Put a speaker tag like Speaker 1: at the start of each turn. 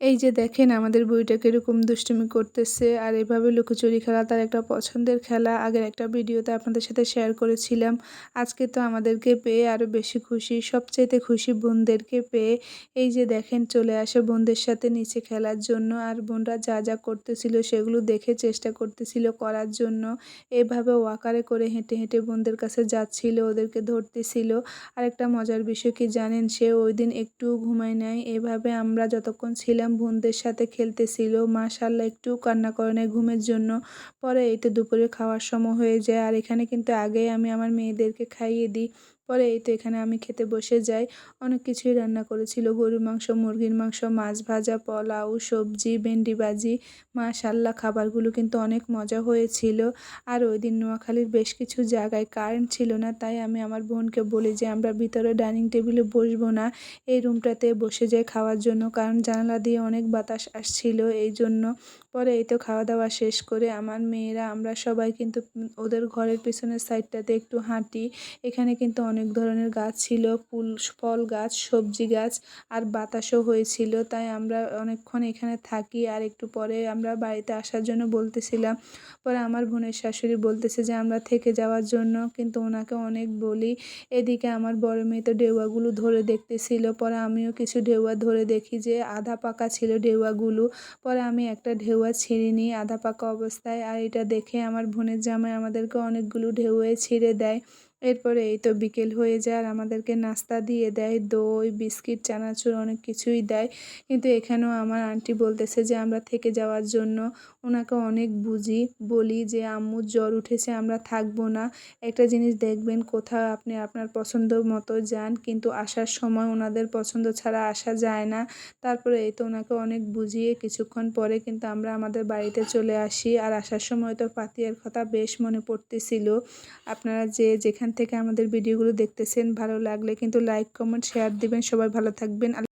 Speaker 1: এই যে দেখেন আমাদের বুড়িটা কিরকম দুষ্টুমি করতেছে আর এভাবে লুকোচুরি খেলা তার একটা পছন্দের খেলা। আগের একটা ভিডিওতে আপনাদের সাথে শেয়ার করেছিলাম। আজকে তো আমাদেরকে পেয়ে আরও বেশি খুশি, সবচাইতে খুশি বোনদেরকে পেয়ে। এই যে দেখেন চলে আসে বোনদের সাথে নিচে খেলার জন্য, আর বোনরা যা যা করতেছিল সেগুলো দেখে চেষ্টা করতেছিল করার জন্য। এভাবে ওয়াকারে করে হেঁটে হেঁটে বোনদের কাছে যাচ্ছিল, ওদেরকে ধরতেছিল। আর একটা মজার বিষয় কি জানেন, সে ওই দিন একটুও ঘুমায় নাই। এভাবে আমরা যতক্ষণ ছিলাম বোনদের সাথে খেলতেছিল, মাশাআল্লাহ একটুও কান্না করে নাই ঘুমের জন্য। পরে এই তো দুপুরে খাওয়ার সময় হয়ে যায়, আর এখানে কিন্তু আগেই আমি আমার মেয়েদেরকে খাইয়ে দিই। পরে এই তো এখানে আমি খেতে বসে যাই। অনেক কিছুই রান্না করেছিল, গরুর মাংস, মুরগির মাংস, মাছ ভাজা, পোলাও, সবজি, ভেন্ডি ভাজি। মাশাআল্লাহ খাবারগুলো কিন্তু অনেক মজা হয়েছিল। আর ওই দিন নোয়াখালীর বেশ কিছু জায়গায় কারেন্ট ছিল না, তাই আমি আমার বোনকে বলি যে আমরা ভিতরে ডাইনিং টেবিলে বসবো না, এই রুমটাতে বসে যাই খাওয়ার জন্য, কারণ জানালা দিয়ে অনেক বাতাস আসছিল এই জন্য। পরে এই তো খাওয়া দাওয়া শেষ করে আমার মেয়েরা আমরা সবাই কিন্তু ওদের ঘরের পেছনের সাইডটাতে একটু হাঁটি। এখানে কিন্তু অনেক ধরনের গাছ ছিল, ফুল ফল গাছ, সবজি গাছ, আর বাতাসও হয়েছিল, তাই আমরা অনেকক্ষণ এখানে থাকি। আর একটু পরে আমরা বাড়িতে আসার জন্য বলতেছিলাম। পরে আমার বোনের শাশুড়ি বলতেছে যে আমরা থেকে যাওয়ার জন্য, কিন্তু ওনাকে অনেক বলি। এদিকে আমার বড় মেয়ে তো ঢেউয়াগুলো ধরে দেখতেছিল। পরে আমিও কিছু ঢেউয়া ধরে দেখি যে আধা পাকা ছিল ঢেউয়াগুলো। পরে আমি একটা ঢেউয়া ছিঁড়ে নিই আধা পাকা অবস্থায়, আর এটা দেখে আমার বোনের জামাই আমাদেরকে অনেকগুলো ঢেউয়ে ছিঁড়ে দেয়। এরপরে এই তো বিকেল হয়ে যায় আর আমাদেরকে নাস্তা দিয়ে দেয়, দই, বিস্কিট, চানাচুর অনেক কিছুই দেয়। কিন্তু এখানেও আমার আন্টি বলতেছে যে আমরা থেকে যাওয়ার জন্য। ওনাকে অনেক বলি যে আম্মুর জ্বর উঠেছে, আমরা থাকবো না। একটা জিনিস দেখবেন, কোথাও আপনি আপনার পছন্দ মতো যান, কিন্তু আসার সময় ওনাদের পছন্দ ছাড়া আসা যায় না। তারপরে এই তো ওনাকে অনেক বুঝিয়ে কিছুক্ষণ পরে কিন্তু আমরা আমাদের বাড়িতে চলে আসি। আর আসার সময় তো পাতিয়ার কথা বেশ মনে পড়তেছিল। আপনারা যে যেখান থেকে আমাদের ভিডিওগুলো দেখতেছেন, ভালো লাগলে কিন্তু লাইক, কমেন্ট, শেয়ার দিবেন। সবাই ভালো থাকবেন।